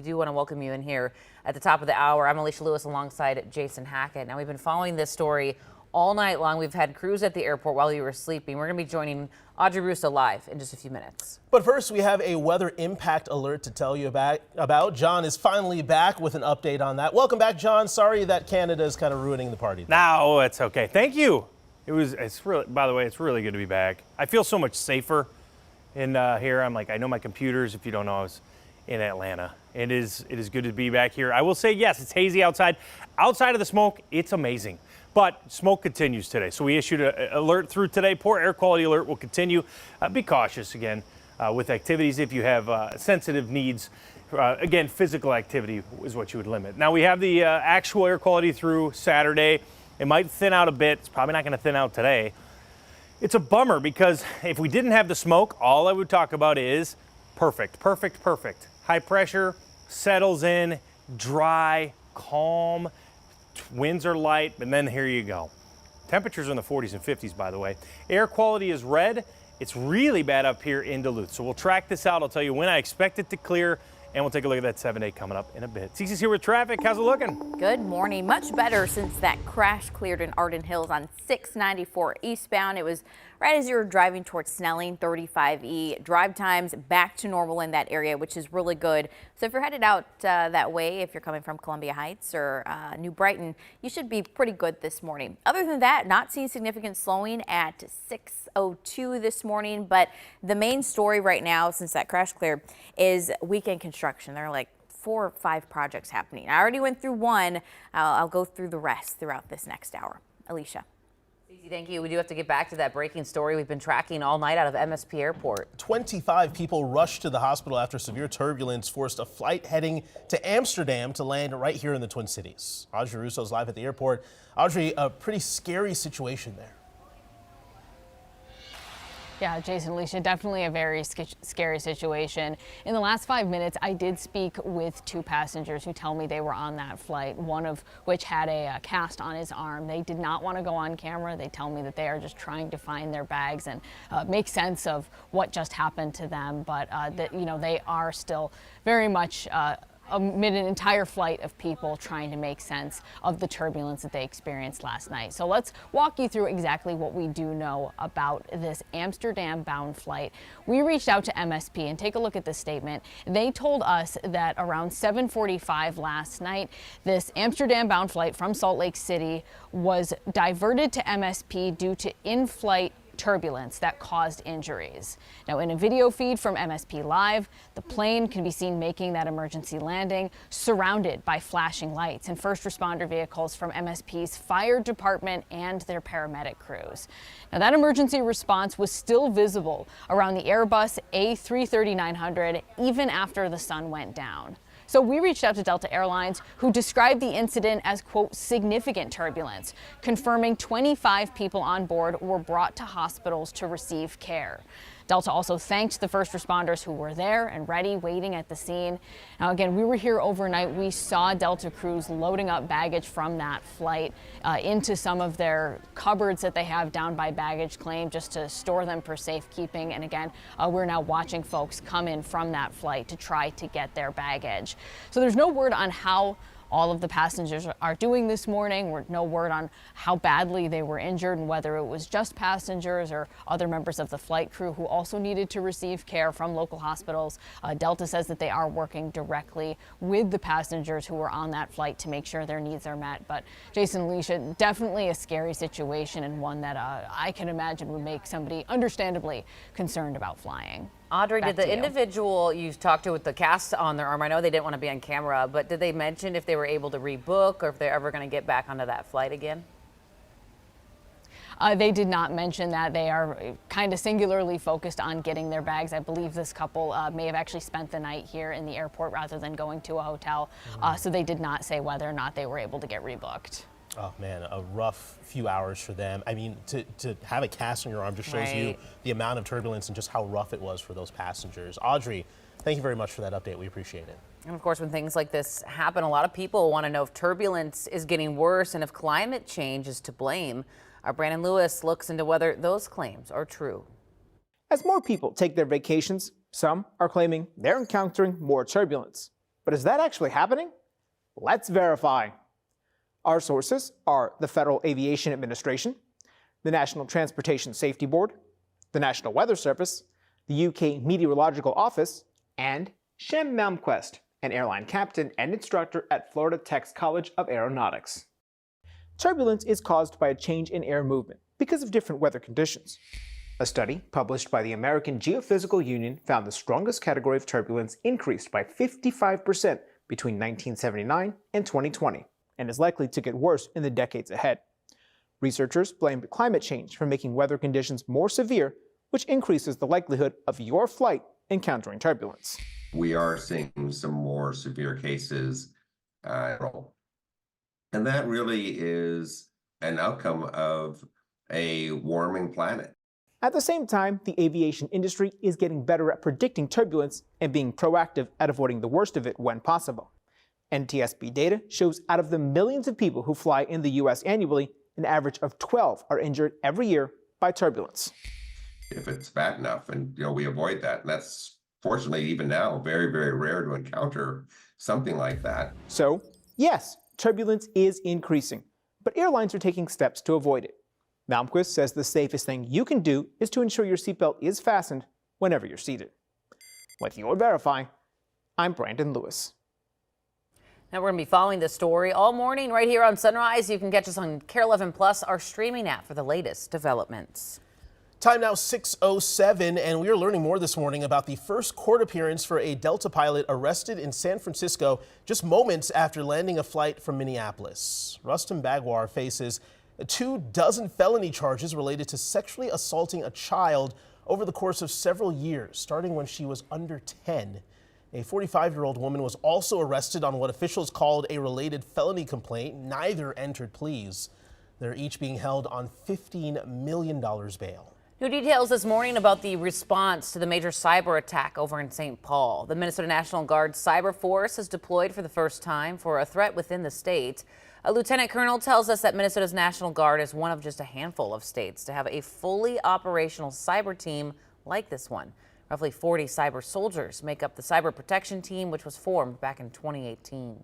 I do want to welcome you in here at the top of the hour. I'm Alicia Lewis alongside Jason Hackett. Now, we've been following this story all night long. We've had crews at the airport while you were sleeping. We're going to be joining Audrey Russo live in just a few minutes. But first, we have a weather impact alert to tell you about. John is finally back with an update on that. Welcome back, John. Sorry that Canada is kind of ruining the party. No, it's okay. Thank you. By the way, it's really good to be back. I feel so much safer in here. I know my computers. If you don't know, I was in Atlanta. It is good to be back here. I will say, yes, it's hazy outside. Outside of the smoke, it's amazing. But smoke continues today. So we issued an alert through today. Poor air quality alert will continue. Be cautious again with activities if you have sensitive needs. Again, physical activity is what you would limit. Now we have the actual air quality through Saturday. It might thin out a bit. It's probably not going to thin out today. It's a bummer because if we didn't have the smoke, all I would talk about is perfect. High pressure settles in, dry, calm, winds are light, and then here you go. Temperatures are in the 40s and 50s, by the way. Air quality is red. It's really bad up here in Duluth. So we'll track this out. I'll tell you when I expect it to clear, and we'll take a look at that 7-day coming up in a bit. Cece's here with traffic. How's it looking? Good morning. Much better since that crash cleared in Arden Hills on 694 eastbound. It was right as you were driving towards Snelling, 35E. Drive times back to normal in that area, which is really good. So if you're headed out that way, if you're coming from Columbia Heights or New Brighton, you should be pretty good this morning. Other than that, not seeing significant slowing at 6:02 this morning. But the main story right now, since that crash cleared, is weekend construction. There are like 4 or 5 projects happening. I already went through one. I'll go through the rest throughout this next hour. Alicia. Thank you. We do have to get back to that breaking story we've been tracking all night out of MSP Airport. 25 people rushed to the hospital after severe turbulence forced a flight heading to Amsterdam to land right here in the Twin Cities. Audrey Russo is live at the airport. Audrey, a pretty scary situation there. Yeah, Jason, Alicia, definitely a very scary situation. In the last 5 minutes, I did speak with 2 passengers who tell me they were on that flight, one of which had a cast on his arm. They did not want to go on camera. They tell me that they are just trying to find their bags and make sense of what just happened to them. But that, they are still very much amid an entire flight of people trying to make sense of the turbulence that they experienced last night. So let's walk you through exactly what we do know about this Amsterdam-bound flight. We reached out to MSP and take a look at this statement. They told us that around 7:45 last night, this Amsterdam-bound flight from Salt Lake City was diverted to MSP due to in-flight turbulence that caused injuries. Now, in a video feed from MSP Live, the plane can be seen making that emergency landing, surrounded by flashing lights and first responder vehicles from MSP's fire department and their paramedic crews. Now, that emergency response was still visible around the Airbus A330-900 even after the sun went down. So we reached out to Delta Airlines, who described the incident as, quote, significant turbulence, confirming 25 people on board were brought to hospitals to receive care. Delta also thanked the first responders who were there and ready, waiting at the scene. Now, again, we were here overnight. We saw Delta crews loading up baggage from that flight into some of their cupboards that they have down by baggage claim just to store them for safekeeping. And again, we're now watching folks come in from that flight to try to get their baggage. So there's no word on how all of the passengers are doing this morning. No word on how badly they were injured and whether it was just passengers or other members of the flight crew who also needed to receive care from local hospitals. Delta says that they are working directly with the passengers who were on that flight to make sure their needs are met. But Jason, Alicia, definitely a scary situation and one that I can imagine would make somebody understandably concerned about flying. Audrey, did the individual you talked to with the cast on their arm, I know they didn't want to be on camera, but did they mention if they were able to rebook or if they're ever going to get back onto that flight again? They did not mention that. They are kind of singularly focused on getting their bags. I believe this couple may have actually spent the night here in the airport rather than going to a hotel. So they did not say whether or not they were able to get rebooked. Oh man, a rough few hours for them. I mean, to have a cast on your arm just shows you the amount of turbulence and just how rough it was for those passengers. Audrey, thank you very much for that update. We appreciate it. And of course, when things like this happen, a lot of people want to know if turbulence is getting worse and if climate change is to blame. Our Brandon Lewis looks into whether those claims are true. As more people take their vacations, some are claiming they're encountering more turbulence. But is that actually happening? Let's verify. Our sources are the Federal Aviation Administration, the National Transportation Safety Board, the National Weather Service, the UK Meteorological Office, and Shem Malmquist, an airline captain and instructor at Florida Tech's College of Aeronautics. Turbulence is caused by a change in air movement because of different weather conditions. A study published by the American Geophysical Union found the strongest category of turbulence increased by 55% between 1979 and 2020, and is likely to get worse in the decades ahead. Researchers blame climate change for making weather conditions more severe, which increases the likelihood of your flight encountering turbulence. We are seeing some more severe cases, and that really is an outcome of a warming planet. At the same time, the aviation industry is getting better at predicting turbulence and being proactive at avoiding the worst of it when possible. NTSB data shows out of the millions of people who fly in the U.S. annually, an average of 12 are injured every year by turbulence. If it's bad enough, and we avoid that, and that's fortunately even now very, very rare to encounter something like that. So, yes, turbulence is increasing, but airlines are taking steps to avoid it. Malmquist says the safest thing you can do is to ensure your seatbelt is fastened whenever you're seated. With your Verify, I'm Brandon Lewis. Now we're going to be following this story all morning right here on Sunrise. You can catch us on KARE 11 Plus, our streaming app, for the latest developments. Time now 6:07, and we are learning more this morning about the first court appearance for a Delta pilot arrested in San Francisco just moments after landing a flight from Minneapolis. Rustam Bagwar faces 24 felony charges related to sexually assaulting a child over the course of several years, starting when she was under 10. A 45-year-old woman was also arrested on what officials called a related felony complaint. Neither entered pleas. They're each being held on $15 million bail. New details this morning about the response to the major cyber attack over in St. Paul. The Minnesota National Guard Cyber Force is deployed for the first time for a threat within the state. A lieutenant colonel tells us that Minnesota's National Guard is one of just a handful of states to have a fully operational cyber team like this one. Roughly 40 cyber soldiers make up the cyber protection team, which was formed back in 2018.